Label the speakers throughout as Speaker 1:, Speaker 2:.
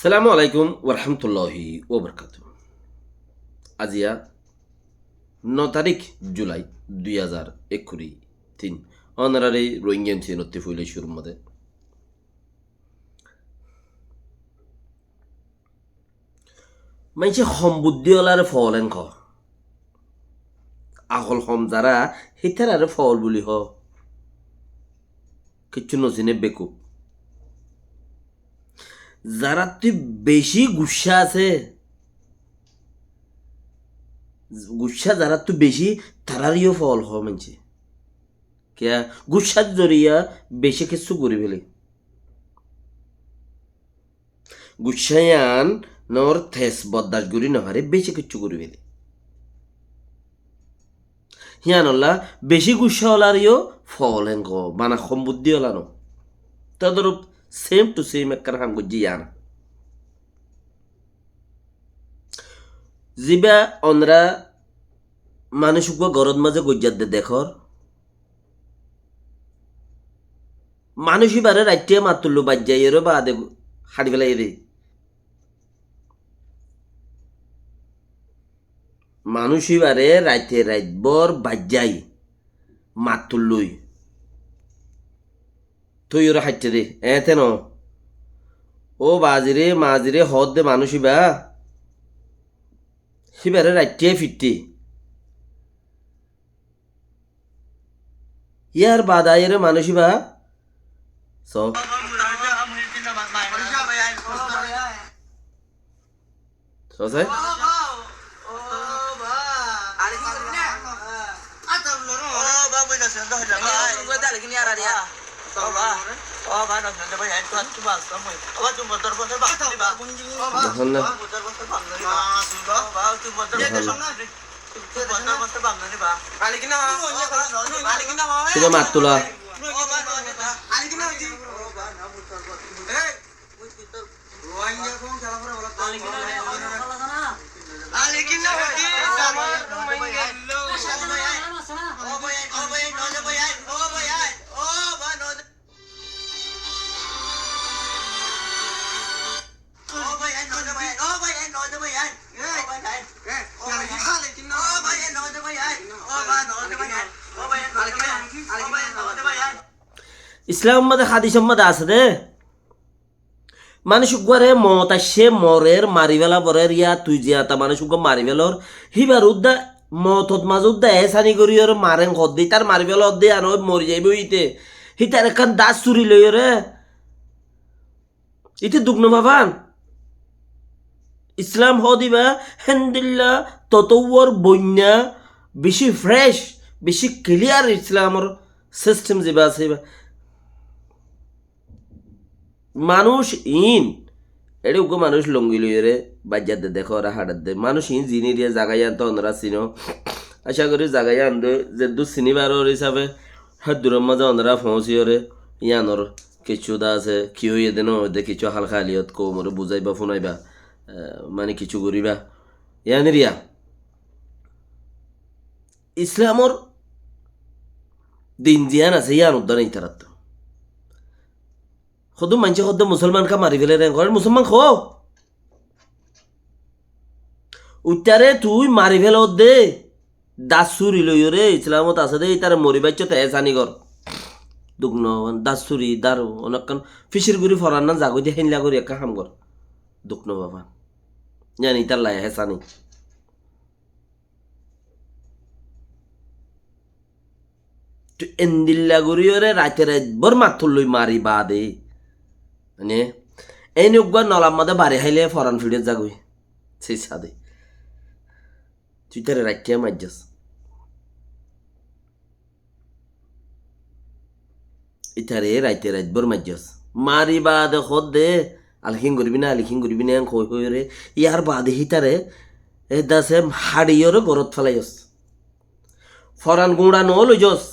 Speaker 1: সালামু আলাইকুম ওরহামতুল্লাহি ওবরকাত। আজিয়া 9 তারিখ জুলাই 2023 অনারারি রোহিঙ্গিয়ান সিনত্তি ফুইলে শুরুর মধ্যে মাইছে সম্বুদ্ধিওলার ফলেন খ আহল হম যারা হিতার আর ফল বুলি হ কিচ্ছু নচিনে বেকুব যারা তুই বেশি গুসা আছে গুসা যারা তুই বেশি তারারিও ফল হ মানছে কিয়া গুসার জরিয়া বেশি কিছু করি ফেলে গুসায়ান নর থেস বদাস গুরি নহারে বেশি কিছু করি ফেলে হিয়ানল্লা বেশি গুসা হলারিও ফল হেঙ্গ বানা সম্বুদ্ধি হলানো তদরূপ সেম টু সেম একখান হাম গুজি ইয়ানা জিবা অনরা মানুষ গরদ মাঝে গজ্জার দে দেখর মানুষই বারে রাইটিয়া মাতুল্লু বাজ্যাই এর বা দে হাড়ি ফেলাই রে মানুষই বারে রাইতে রাইতবর বাজ্যাই মাতুল্লুই তুই ওরা হাইতে রে এতে ন ও বাজিরে মাজিরে হদ দে মানুষই বা সিবারে রাইটিয়ে ফিরতে ইয়ার বাদায়ের মানুষই বা সব সসাই Sino matula? ইসলাম মধ্যে হাদিস মধ্যে আছে দে মানুষ গরে মত আসে মরের মারিবেলা বরের ইয়া তুই জিয়া তা মানুষ মারি বেলর হিবার উদ্দা মতত মাঝ উদ্দা এসানি করি ওর মারেন হদ্দি তার মারিবেল হদ্দি আর মরি যাইব ইতে হি তার একখান দাস চুরি লই রে ইতে দুগ্ন বাবান ইসলাম হ দিবা হেন্দিল্লা ততওর বন্যা বেশি ফ্রেশ বেশি ক্লিয়ার ইসলামর সিস্টেম যেবা আছে মানুষ ইন এটা উগ্র মানুষ লঙ্গি লইরে বাজ্যার দে দেখো ওরা হাটার দে মানুষ ইন জিনি দিয়ে জাগাই আনতো অনরা চিনো আশা করি জাগাই আনতো যে দু চিনিবার হিসাবে হাত দূরের মাঝে অনরা ফৌঁছি ওরে ইয়ানোর কিছু দা আছে কি হইয়ে দেন ওদের কিছু হালকা আলিয়ত কৌমরে বুঝাইবা ফোনাইবা মানে কিছু করিবা ইয়ানি রিয়া ইসলামর দিন জিয়ান আছে ইয়ান উদ্যান এই তারাত খুদ মানছে খুদ মুসলমান কা মারি ফেলে রেন ঘরের মুসলমান খো উত্তারে তুই মারি ফেল দে দাস চুরি লই রে ইসলামত আছে দে তার মরি বাচ্চ তে জানি গর দুগ্ন দাস চুরি দারু অনেকক্ষণ ফিসির গুড়ি ফরান না জাগই দিয়ে হেনলা করি একা হাম কর দুগ্ন বাবা জানি তার লাই হেসানি তুই এন্দিল্লা গুড়ি রে রাতে রাত বর মাথুর লই মারি বা দে মানে এই নিয়োগ নলার মধ্যে বাড়ি হাইলে ফরান ফিডে যাগুই সেই সাদে তুই তারে রাখিয়া মারজাস ইতারে রাইতে রাত বর মারজাস মারি বাদ হদ দে আলখিং করবি না খই খই রে ইয়ার বাদে হিতারে এ দাসে হাড়িয়র গরত ফেলাইস ফরান গুঁড়া নো লইজস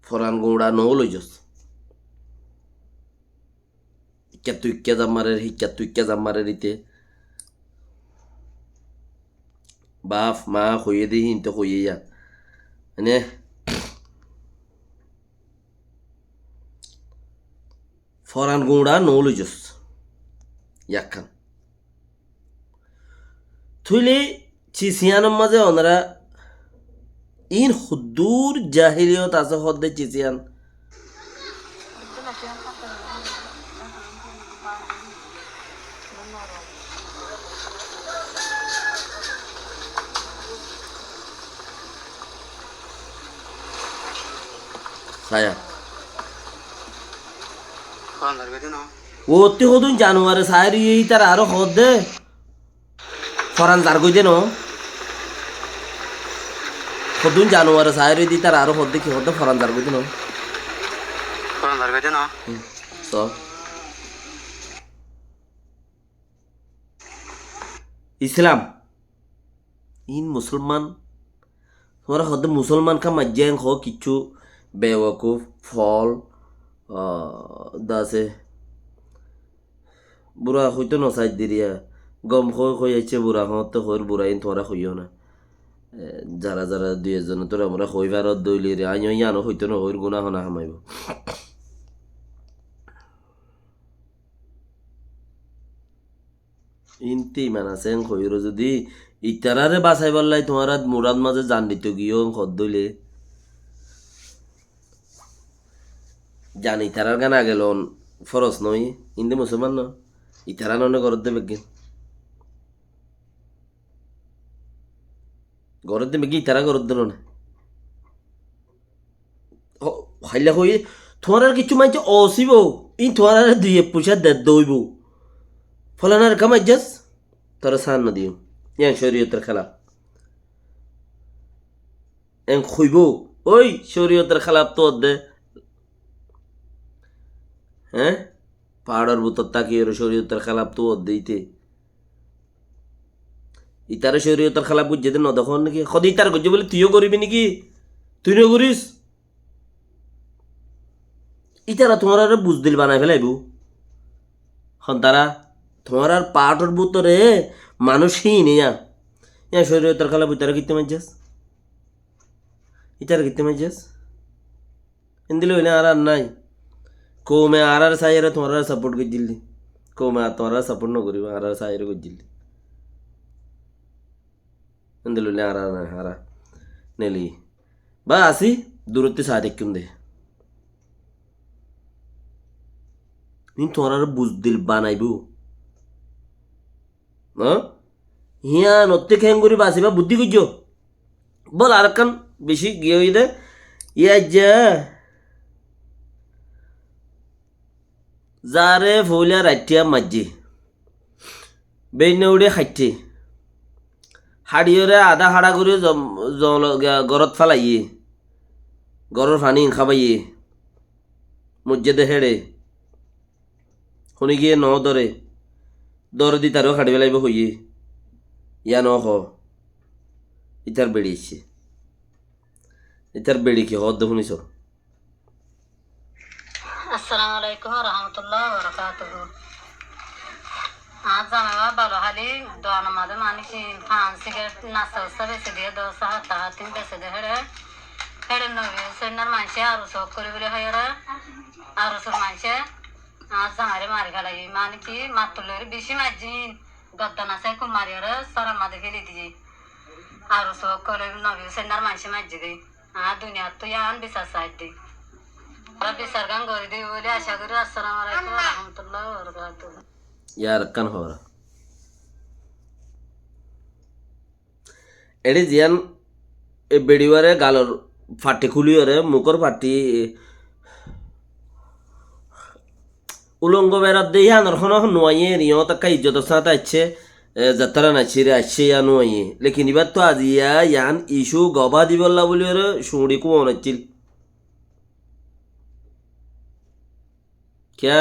Speaker 1: ফরান গুঁড়া নো লইজস ইক্কা তুইক্কা জামারের ইতে বাপ মা হইয়ে দিই হিনতে হইয়ে যা মানে ফরান গুঁড়া নৌলুজস ইয়াক্কান থুইলে চিচিয়ানের মাঝে ওনারা ইন হুদ্দুর জাহিলিয়ত আছে হদ্দে চিচিয়ান saya ওতে হদুন জানুয়ারে সাইরি এই তার আরো হদ্দে ফরান জার কই দেন হদুন জানুয়ারে সাইরি দি তার আরো হদ্দে কি হদ্দে ফরান জার কই দেন so ইসলাম ইন মুসলমান তোমরা হদ্দে মুসলমান কা মাজ্জাং হ কিচ্ছু বেওয়াকুফ ফল দাসে বুড়া হইতো নসাই দিরিয়া গম হয়ে আইছে বুড়া হতে হইর বুড়া ইন তোরা হইও না যারা যারা দুই এজন তোরা আমরা হইবার দইলি রে আইন ইয়ানো হইতো না হইর গুনাহ না হামাইব ইনতি মানাছেন হইর যদি ইতারারে বাঁচাই বললাই তোমার মুরাদ মাঝে জান দিত গিয়েও খদ দইলে জানি ইতারার গান আগেল ফরস নই ইন্দে মুসলমান ন ইতারা ননে গরত দেবে গিন গরত দেবে কি ইতারা গরত দিল না হাইলা হই তোমার আর কিছু মাইছে অসিব ইন তোমার আর দুই পয়সা দইব ফলানার কামাই যাস তোরা সান না দিও ইয়াং শরীয়তের খেলাপ এং খুইব ওই শরীয়তের খেলাপ তো দে হ্যাঁ পাহাড়ের ভিতর তাকিয়ে শরীয়তের খেলাপ তো দিতে ইতারে শরীয়তের খেলাপ বুঝতে ন দেখুন নাকি সদ ইতার করছে বলে তুইও করবি নাকি তুইও করিস ইতারা তোমার আর বুঝ দিল বানাই ফেলাইব হন তারা তোমার আর পাহাড়ের ভিতরে মানুষই নিয়া ইয়া শরীয়তের খেলাপ ইতারা কিতে মাইজাস ইতারা কিতে মাইজাস এন্দিল হইলে আর নাই কৌমে আর সাইরে তোমার সাপোর্ট করে দিল্লি কৌমে আর তোমার সাপোর্ট ন করিব আর সাইরে করে দিল্লি എന്തെല്ലാം ആരാ നെലി বা আসি দূরত্বে সাদেকুম দে নি তোমার আর বুঝদিল বানাইব হিয়া নত্তে খেং করি বাসিবা বুদ্ধি করছ বল আর কান বেশি গিয়ে হই দে ইয়া যা যারে ফৌলিয়া রাইটিয়া মাঝি বেইনে উড়ে খাইতে হাড়িয়রে আধা হাড়া করে গরত ফালাইয়ে গরর ফানি খাবাইয়ে মসজিদে হেড়ে শুনি গিয়ে ন দরে দর দি তারও খাড়ি পেলাইব হইয়ে ইয়া ন হ ইতার বেড়িয়েছে ইতার বেড়ি কি হদ শুনিস
Speaker 2: আসসালামু আলাইকুম রহমতুল্লাহ বরকাতুহু আজ আমি ভালো হালি দোয়ান মাঝে মানে কি পান সিগারেট নাস্তা উস্তা বেছে দিয়ে দোসা হাতা হাতিন বেছে দিয়ে হেড়ে হেড়ে নবী সেনার মানুষে আরো শোক করে বলে হয় আরো সব মানুষে আজ জামারে মারি খেলাই মানে কি মাতুলের বেশি মাঝিন গদ্দা নাচে কুমারি সরা মাঝে খেলে দিয়ে আরো শোক করে নবী সেনার মানুষে মাঝি দেয় আর দুনিয়া তো ইয়ান বিচার সাইড দিই বিচার গান করে দিই বলে আশা করি আসসালামু আলাইকুম রহমতুল্লাহ বরকাতুহু
Speaker 1: ইয়ার কান হওয়ার এটি জিয়ান এ বেড়িওয়ারে গালর ফাটি খুলিওরে মুখর ফাটি উলঙ্গ বেড়াত দিয়ে ইয়ানোর খন নোয়াইয়ে রিও তাকা ইজ্জত সাথে আছে যাত্রা নাচিরে আসছে ইয়া নোয়াইয়ে লেকিন এবার তো আজি ইয়ান ইস্যু গবা দিবল্লা বলি ওরে শুঁড়ি কুমন আছিল ক্যা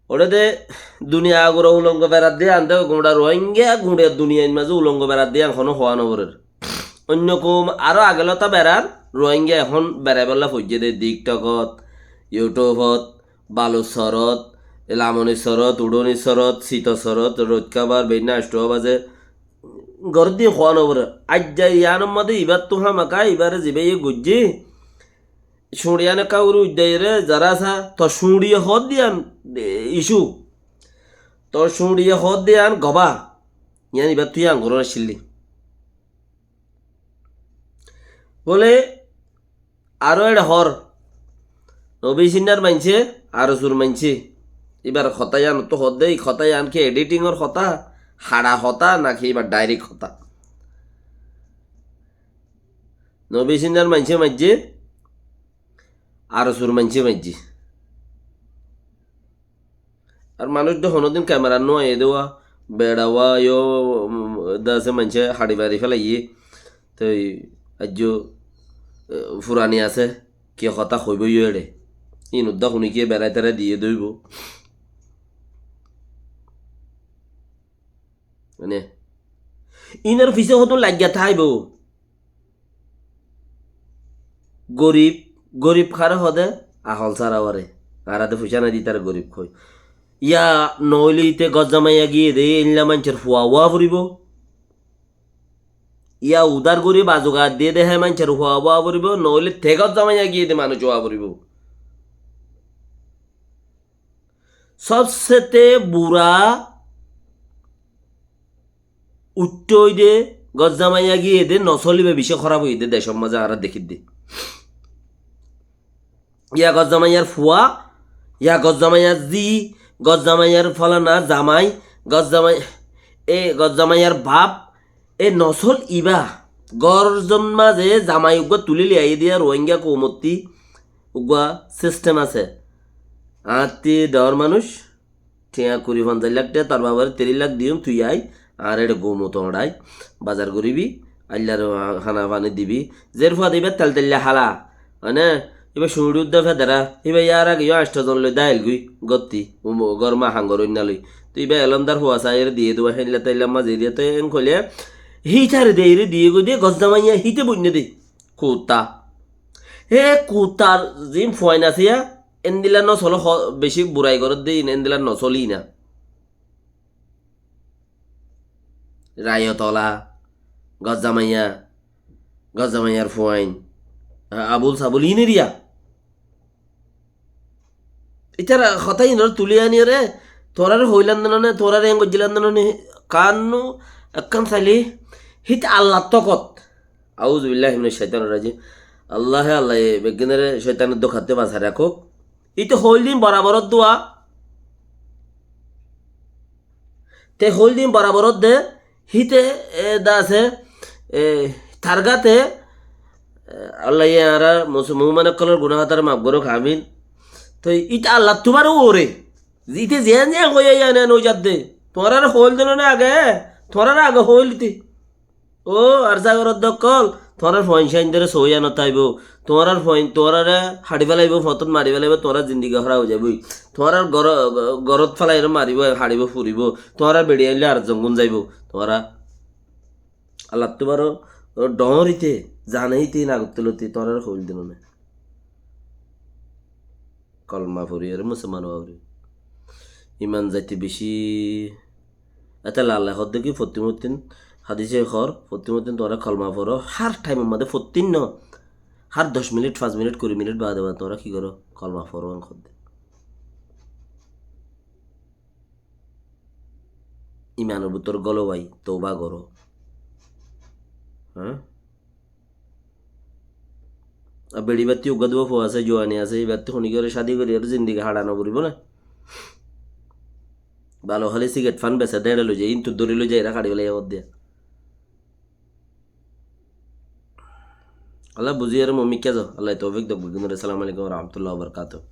Speaker 1: ওটা দে দুনিয়া আগর উলঙ্গ বেড়াত দিয়ে আনতে গুঁড়া রোহিঙ্গা গুঁড়ে দুনিয়ার মাঝে উলঙ্গ বেড়াত দিয়ে এখনো হওয়া নগরের অন্য কম আরো আগেলতা বেড়ার রোহিঙ্গা এখন বেড়াই বেলা ফজে দে টিকটকত ইউটিউবত বালুচৰত লামনিচৰত উড়নিচৰত শীতচৰত রোদ কাবার বেনা আষ্ট বাজে ঘর দিয়ে হওয়া নগরের আজ যাই ইয়ানোর মধ্যে এবার তো হামাকা এবারে যাবে গুজি শুঁড়িয়ানে কাউর উদ্যায় রে যারা সা তো শুঁড়িয়ে হদ দিয়ান ইস্যু তোর শুঁড়িয়ে হদ দিয়ান গবা ইয়ান এবার তুই আঙ্গুর আসিলি বলে আরো এটা হর নবী সিন্নার মানছে আরো সুর মানছে এবার খতায়ান তো হদ দেই খতায়ান কি এডিটিংর কথা হাড়া হতা নাকি এবার ডাইরেক্ট হতা নবী সিন্নার মানছে মানছে আরো সুর মানছে মানছে আর মানুষ তো হনোদিন ক্যামেরা নয় এ দেওয়া বেড়াওয়া ইয়ো দাসে মানছে হাড়ি বাড়ি ফেলাই তো আজ ফুরানি আছে কি কথা হইব এড়ে ইনুদ্দা শুনিকে বেড়াই তেড়াই দিয়ে দইব মানে ইনার পিছে হতো লাগিয়া থাইব গরিব গরিব খারে হদে আহল সারা ওরে আরাতে পয়সা না দি তার গরিব খই ইয়া নইলিতে গজ্জামাইয়া গিয়ে দে ইনলা মানুষের ফুয়া ওয়া ফুরিব ইয়া উদার গরিব আজোগার দিয়ে দেহে মানুষের ফুয়া ওয়া ফুরিব নইলে তে গজ্জামাইয়া গিয়ে দে মানুষ ওয়া ফুরিব সবসেতে বুড়া উঠ্টই দে গজ্জামাইয়া গিয়ে দে নচলিবে বেশি খারাপ হই দে দেশের মাঝে আর দেখি দে ইয়া গজ্জামাইয়ার ফুয়া ইয়া গজ্জামাইয়ার জি গজ্জামাইয়ার ফলানা জামাই গজ্জামাই গজ্জামাইয়ার বাপ এ নসল ইবা গরজন মাঝে জামাই উগা তুলি লিয়াই দিয়া রোহিঙ্গা কৌমতি উগা সিস্টেম আছে আত্মি দেওয়ার মানুষ ঠিয়া 20-50 লাখ টাকা তার বাবার 3 লাখ দিম তুই আই আর এটা গোমতো ওড়াই বাজার করিবি আল্লাহর খানা পানি দিবি জের ফুয়া দিবে তেল তেলিয়া হালা মানে এবার শুঁড়ি উদ্দা ফেদারা এবার ইয়ার আগে 8 জন লই দাইল গুই গত্তি গরমা হাঙ্গর অন্য লই তুই এবার এলমদার ফুয়া চাই দিয়ে দেবো হেনলে তাইলাম মাঝে দিয়ে তো এন খলে হিটারে দিয়ে রে দিয়ে গো দিয়ে গজদামাইয়া হিতে বন্য দে কুতা হে কুতার জিম ফুয়াইন আছে এন্দিলা নচল বেশি বুড়াই ঘরত দেই এন্দিলা নচলি না রায়তলা গজ্জামাইয়া গজ্জামাইয়ার ফুয়াইন আবুল সাবুল ইনেরিয়া এটার কথাই নর তুলি আনি রে তোরার হইলান নে তোরার এং গজিলান নে কান্নু একখান চাইলি হিত আল্লাহ তকত আউজ বিল্লাহি মিনাশ শাইতানির রাজিম আল্লাহ আল্লাহ বেগিনের শয়তানের দোখাতে বাঁচা রাখুক ইতো হইল দিন বরাবরত দোয়া তে হইল দিন বরাবরত দে হিতে দা আছে থারগাতে আল্লাহ ইয়ারা মুসলমান কলর গুনাহাতার মাফ করুক আমিন তো ইটা আল্লাহ তোমারও ওরে ইতে জেন জেন হয়ে যায় না নৌজাত দে তোমার আর হইল দিল না আগে তোমার আগে হইল দিতে ও আর জাগরত দকল তোমার ফইন ধরে সইয়া নতাইব তোমার ফইন তোমার হাড়ি ফেলাইব ফতন মারি ফেলাইব তোমার জিন্দিগি হরা হয়ে যাবই তোমার গরত ফেলাই মারিব হাড়িব ফুরিব তোমার বেড়ি আনলে আর জঙ্গুন যাইব তোমার আল্লাহ তোমার ডরিতে জানাইতে নাগতলতে তোমার হইল দিল না কলমা ফুরি আর মুসলমান বাবরি ইমান যাইতে বেশি এটা লাল্লা হদ দেখি ফতিমুদ্দিন হাদিসে খর ফতিমুদ্দিন তোরা কলমা পড়ো হার টাইমের মধ্যে ফতিন ন হার 10 মিনিট 5 মিনিট 20 মিনিট বাদে বাদে তোরা কি করো কলমা পড়ো খদ ইমানের ভিতর গলো ভাই তওবা করো হ্যাঁ আর বেড়ি বাতি উগা দেবো ফো আছে জোয়ানি আছে এই বাতি শুনি করে শাদি করি আর জিন্দিগি হারানো করিব না ভালো হলে সিগারেট ফান বেসা দেড়ে লই যায় ইন্তু দড়ি লই যায় এরা কাড়ি বেলা দিয়া আল্লাহ বুঝিয়ে মম্মি কে যাও আল্লাহ তৌফিক দেব। আসসালামু আলাইকুম ওয়া রাহমাতুল্লাহি ওয়া বারাকাতুহু।